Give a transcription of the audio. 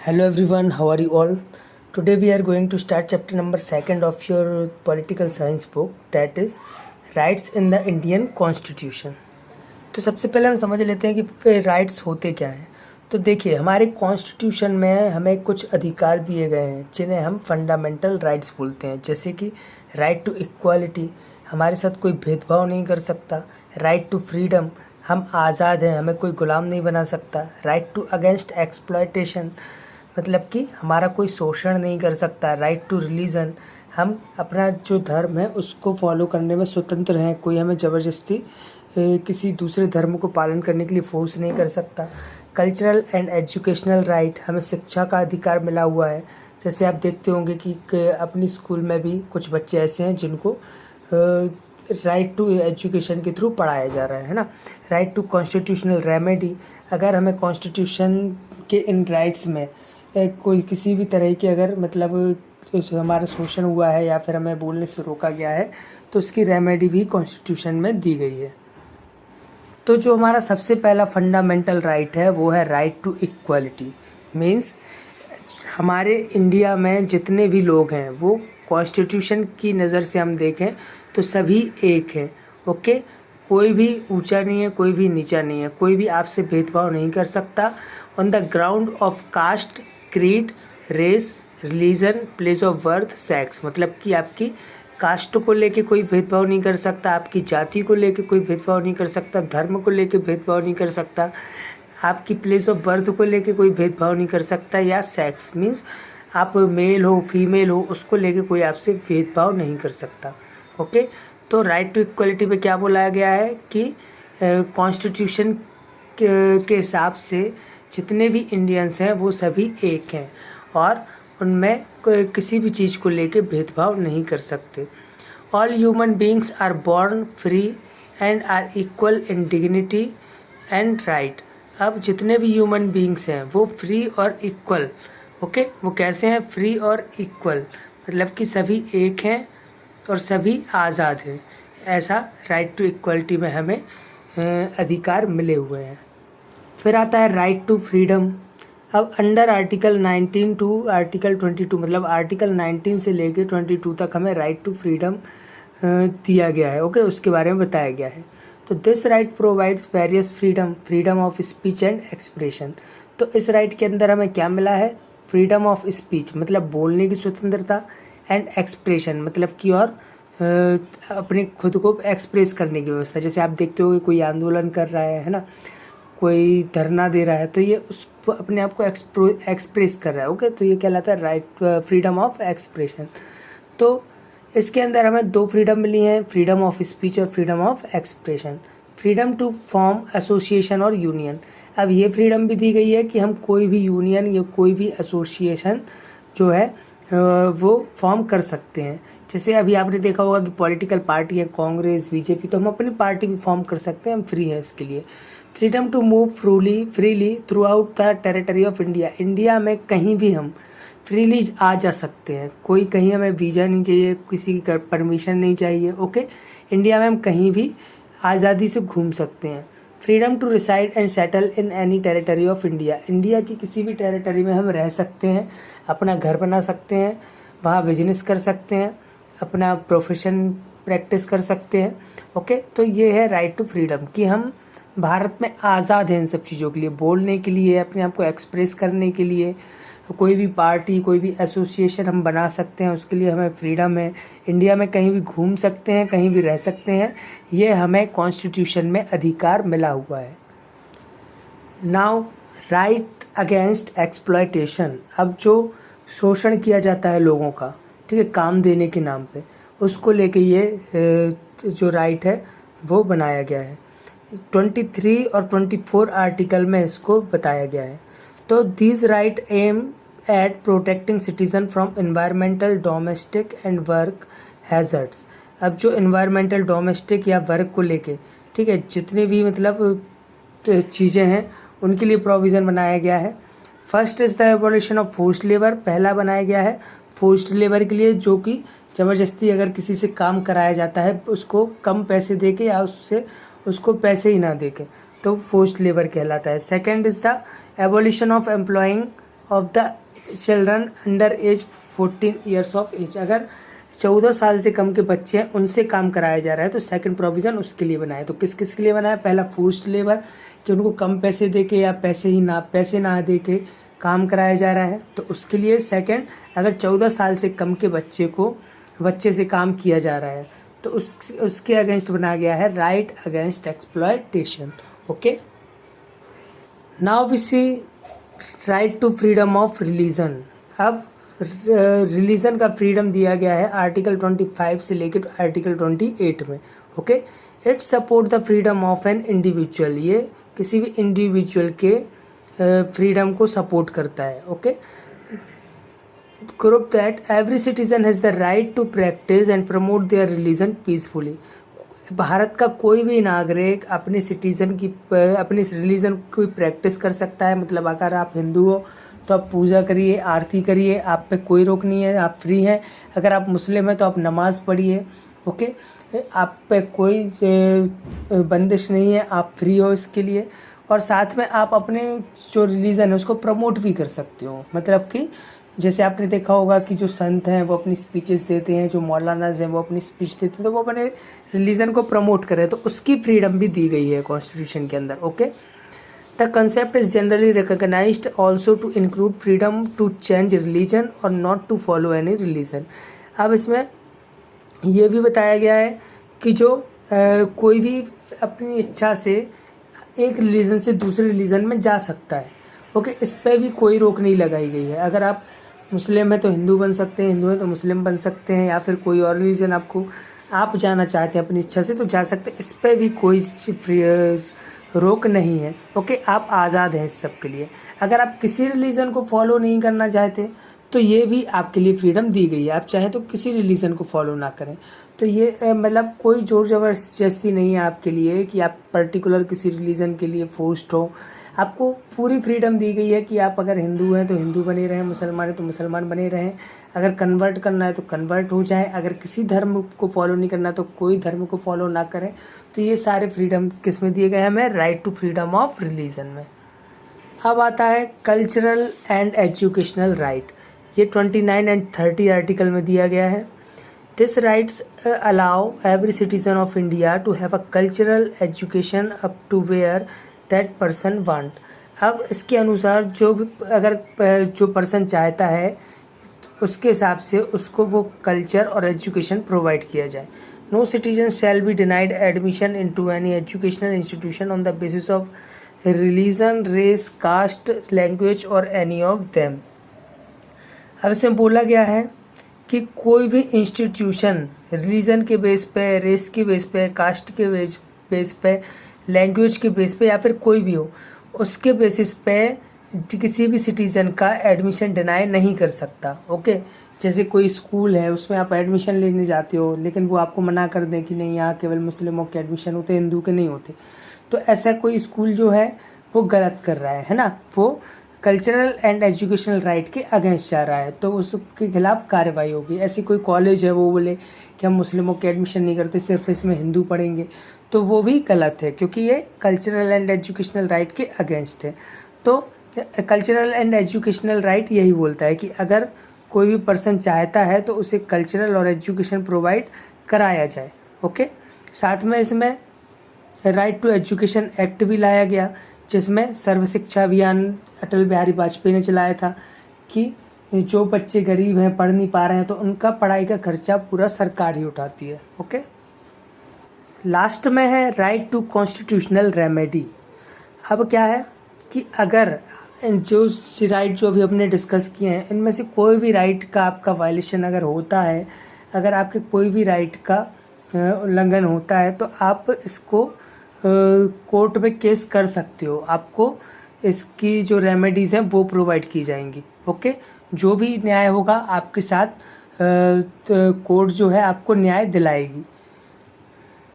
Hello everyone, how are you all? Today we are going to start chapter number 2 of your political science book, that is Rights in the Indian Constitution. तो सबसे पहले हम समझ लेते हैं कि rights होते क्या हैं। तो देखिए, हमारे कॉन्स्टिट्यूशन में हमें कुछ अधिकार दिए गए हैं जिन्हें हम फंडामेंटल राइट्स बोलते हैं, जैसे कि राइट टू इक्वालिटी, हमारे साथ कोई भेदभाव नहीं कर सकता। राइट टू फ्रीडम, हम आज़ाद हैं, हमें कोई गुलाम नहीं बना सकता। राइट टू अगेंस्ट एक्सप्लॉयटेशन, मतलब कि हमारा कोई शोषण नहीं कर सकता। राइट टू रिलीजन, हम अपना जो धर्म है उसको फॉलो करने में स्वतंत्र हैं, कोई हमें ज़बरदस्ती किसी दूसरे धर्म को पालन करने के लिए फोर्स नहीं कर सकता। कल्चरल एंड एजुकेशनल राइट, हमें शिक्षा का अधिकार मिला हुआ है। जैसे आप देखते होंगे कि अपनी स्कूल में भी कुछ बच्चे ऐसे हैं जिनको राइट टू एजुकेशन के थ्रू पढ़ाया जा रहा है ना। राइट टू कॉन्स्टिट्यूशनल रेमेडी, अगर हमें कॉन्स्टिट्यूशन के इन राइट्स में कोई किसी भी तरह की अगर मतलब हमारा शोषण हुआ है या फिर हमें बोलने से रोका गया है तो उसकी रेमेडी भी कॉन्स्टिट्यूशन में दी गई है। तो जो हमारा सबसे पहला फंडामेंटल राइट है वो है राइट टू इक्वालिटी। मीन्स हमारे इंडिया में जितने भी लोग हैं वो कॉन्स्टिट्यूशन की नज़र से हम देखें तो सभी एक हैं। ओके, कोई भी ऊंचा नहीं है, कोई भी नीचा नहीं है, कोई भी आपसे भेदभाव नहीं कर सकता on the ground of caste, creed, race, religion, place of birth, sex. मतलब कि आपकी कास्ट को लेके कोई भेदभाव नहीं कर सकता, आपकी जाति को लेके कोई भेदभाव नहीं कर सकता, धर्म को लेके भेदभाव नहीं कर सकता, आपकी प्लेस ऑफ बर्थ को लेके कोई भेदभाव नहीं कर सकता, या सेक्स मीन्स आप मेल हो फीमेल हो उसको लेके कोई आपसे भेदभाव नहीं कर सकता। ओके, तो राइट टू इक्वलिटी पे क्या बोला गया है कि कॉन्स्टिट्यूशन के हिसाब से जितने भी इंडियंस हैं वो सभी एक हैं और उनमें किसी भी चीज़ को लेके भेदभाव नहीं कर सकते। All human beings are born free and are equal in dignity and right. अब जितने भी ह्यूमन बींग्स हैं वो फ्री और इक्वल, ओके, वो कैसे हैं? फ्री और इक्वल, मतलब कि सभी एक हैं और सभी आज़ाद हैं। ऐसा राइट टू इक्वलिटी में हमें अधिकार मिले हुए हैं। फिर आता है राइट टू फ्रीडम। अब अंडर आर्टिकल 19 टू आर्टिकल 22, मतलब आर्टिकल 19 से लेके 22 तक हमें राइट टू फ्रीडम दिया गया है। ओके, उसके बारे में बताया गया है। तो this right provides various freedom of speech and expression. तो इस राइट के अंदर हमें क्या मिला है? फ्रीडम ऑफ स्पीच, मतलब बोलने की स्वतंत्रता, एंड एक्सप्रेशन, मतलब कि और अपने खुद को एक्सप्रेस करने की व्यवस्था। जैसे आप देखते हो कि कोई आंदोलन कर रहा है ना, कोई धरना दे रहा है, तो ये उस अपने आप को एक्सप्रेस कर रहा है। ओके, तो ये कहलाता है राइट फ्रीडम ऑफ एक्सप्रेशन। तो इसके अंदर हमें दो फ्रीडम मिली हैं, फ्रीडम ऑफ स्पीच और freedom of expression. Freedom to form association और यूनियन, अब ये फ्रीडम भी दी गई है कि हम कोई भी यूनियन या कोई भी एसोसिएशन जो है वो फॉर्म कर सकते हैं। जैसे अभी आपने देखा होगा कि पॉलिटिकल पार्टी है कांग्रेस, बीजेपी, तो हम अपनी पार्टी भी फॉर्म कर सकते हैं, हम फ्री हैं इसके लिए। Freedom to move freely throughout the territory of India, India में कहीं भी हम फ्रीली आ जा सकते हैं, कोई कहीं हमें वीज़ा नहीं चाहिए, किसी की परमिशन नहीं चाहिए। ओके, इंडिया में हम कहीं भी आज़ादी से घूम सकते हैं। Freedom to reside and settle in any territory of India, India की किसी भी टेरिटरी में हम रह सकते हैं, अपना घर बना सकते हैं, वहाँ बिजनेस कर सकते हैं, अपना प्रोफेशन प्रैक्टिस कर सकते हैं। ओके, तो ये है राइट टू फ्रीडम कि हम भारत में आज़ाद हैं इन सब चीज़ों के लिए, बोलने के लिए, अपने आप को एक्सप्रेस करने के लिए, कोई भी पार्टी कोई भी एसोसिएशन हम बना सकते हैं, उसके लिए हमें फ्रीडम है। इंडिया में कहीं भी घूम सकते हैं, कहीं भी रह सकते हैं, ये हमें कॉन्स्टिट्यूशन में अधिकार मिला हुआ है। नाउ राइट अगेंस्ट एक्सप्लॉयटेशन, अब जो शोषण किया जाता है लोगों का, ठीक है, काम देने के नाम पे, उसको लेके ये जो राइट है वो बनाया गया है। 23 और 24 आर्टिकल में इसको बताया गया है। तो these right aim at protecting citizen from environmental, domestic and work hazards. अब जो एनवायरमेंटल, डोमेस्टिक या वर्क को लेके, ठीक है, जितने भी मतलब चीज़ें हैं उनके लिए प्रोविज़न बनाया गया है। First is the abolition of forced labour, पहला बनाया गया है फोर्स्ड लेबर के लिए, जो कि ज़बरदस्ती अगर किसी से काम कराया जाता है उसको कम पैसे दे के या उसको पैसे ही ना दे के, तो फोर्स्ड लेबर कहलाता है। Second is the abolition of employing of the children under age 14 years of age. अगर 14 साल से कम के बच्चे हैं उनसे काम कराया जा रहा है तो सेकंड प्रोविज़न उसके लिए बनाया। तो किस किस के लिए बनाया? पहला फोर्स्ड लेबर, कि उनको कम पैसे दे के या पैसे ना दे के काम कराया जा रहा है तो उसके लिए। सेकंड, अगर 14 साल से कम के बच्चे से काम किया जा रहा है तो उसके अगेंस्ट बनाया गया है right against exploitation. Okay, now we see right to freedom of religion. अब रिलीजन का फ्रीडम दिया गया है आर्टिकल 25 से लेकर आर्टिकल 28 में। Okay, it support the freedom of an individual, ये किसी भी इंडिविजुअल के फ्रीडम को सपोर्ट करता है। Okay, group that every citizen has the right to practise and promote their religion peacefully. Bharat का कोई भी नागरिक अपने रिलीजन की प्रैक्टिस कर सकता है। मतलब अगर आप हिंदू हो तो आप पूजा करिए, आरती करिए, आप पे कोई रोक नहीं है, आप फ्री हैं। अगर आप मुस्लिम हैं तो आप नमाज़ पढ़िए। ओके, आप पे कोई बंदिश नहीं है, आप फ्री हो इसके लिए। और साथ में आप अपने जो रिलीजन है उसको प्रमोट भी कर सकते हो। मतलब कि जैसे आपने देखा होगा कि जो संत हैं वो अपनी स्पीचेस देते हैं, जो मौलानाज हैं वो अपनी स्पीच देते हैं, तो वो अपने रिलीजन को प्रमोट करें, तो उसकी फ्रीडम भी दी गई है कॉन्स्टिट्यूशन के अंदर। Okay, the concept is generally recognised also to include freedom to change religion और not to follow any religion. अब इसमें ये भी बताया गया है कि जो कोई भी अपनी इच्छा से एक रिलीजन से दूसरे रिलीजन में जा सकता है। ओके, इस पर भी कोई रोक नहीं लगाई गई है। अगर आप मुस्लिम हैं तो हिंदू बन सकते हैं, हिंदू हैं तो मुस्लिम बन सकते हैं, या फिर कोई और रिलीजन आप जाना चाहते हैं अपनी इच्छा से तो जा सकते हैं। इस पर भी कोई रोक नहीं है। ओके, आप आज़ाद हैं इस सब के लिए। अगर आप किसी रिलीजन को फॉलो नहीं करना चाहते तो ये भी आपके लिए फ्रीडम दी गई है, आप चाहें तो किसी रिलीजन को फॉलो ना करें। तो ये मतलब कोई जोर ज़बरदस्ती नहीं है आपके लिए कि आप पर्टिकुलर किसी रिलीजन के लिए फोर्स्ड हो। आपको पूरी फ्रीडम दी गई है कि आप अगर हिंदू हैं तो हिंदू बने रहें, मुसलमान हैं तो मुसलमान बने रहें, अगर कन्वर्ट करना है तो कन्वर्ट हो जाएं, अगर किसी धर्म को फॉलो नहीं करना तो कोई धर्म को फॉलो ना करें। तो ये सारे फ्रीडम किस में दिए गए हैं हमें? Right to freedom of religion में। अब आता है कल्चरल एंड एजुकेशनल राइट। ये 29 एंड 30 आर्टिकल में दिया गया है। This rights allow every citizen of India to have a cultural education up to where that person want. अब इसके अनुसार जो पर्सन चाहता है उसके हिसाब से उसको वो कल्चर और एजुकेशन प्रोवाइड किया जाए। No citizen shall be denied admission into any educational institution on the basis of religion, race, caste, language और एनी ऑफ देम। अब इसमें बोला गया है कि कोई भी इंस्टीट्यूशन रिलीजन के बेस पे, रेस के बेस पे, कास्ट के बेस पे, लैंग्वेज के बेस पे या फिर कोई भी हो, उसके बेसिस पे किसी भी सिटीज़न का एडमिशन डिनाई नहीं कर सकता। ओके, जैसे कोई स्कूल है उसमें आप एडमिशन लेने जाते हो लेकिन वो आपको मना कर दें कि नहीं यहाँ केवल मुस्लिमों के एडमिशन होते, हिंदू के नहीं होते, तो ऐसा कोई स्कूल जो है वो गलत कर रहा है ना, वो कल्चरल एंड एजुकेशनल राइट के अगेंस्ट जा रहा है, तो उसके खिलाफ कार्रवाई होगी। ऐसी कोई कॉलेज है वो बोले कि हम मुस्लिमों के एडमिशन नहीं करते, सिर्फ इसमें हिंदू पढ़ेंगे, तो वो भी गलत है क्योंकि ये कल्चरल एंड एजुकेशनल राइट के अगेंस्ट है। तो कल्चरल एंड एजुकेशनल राइट यही बोलता है कि अगर कोई भी पर्सन चाहता है तो उसे कल्चरल और एजुकेशन प्रोवाइड कराया जाए। ओके, साथ में इसमें राइट टू एजुकेशन एक्ट भी लाया गया जिसमें सर्व शिक्षा अभियान अटल बिहारी वाजपेयी ने चलाया था कि जो बच्चे गरीब हैं, पढ़ नहीं पा रहे हैं, तो उनका पढ़ाई का खर्चा पूरा सरकार ही उठाती है। ओके, लास्ट में है राइट टू कॉन्स्टिट्यूशनल रेमेडी। अब क्या है कि अगर जो राइट जो अभी हमने डिस्कस किए हैं इनमें से कोई भी राइट का आपका वायलेशन अगर होता है, अगर आपके कोई भी राइट का उल्लंघन होता है तो आप इसको कोर्ट में केस कर सकते हो, आपको इसकी जो रेमेडीज़ हैं वो प्रोवाइड की जाएंगी। ओके, जो भी न्याय होगा आपके साथ कोर्ट जो है आपको न्याय दिलाएगी।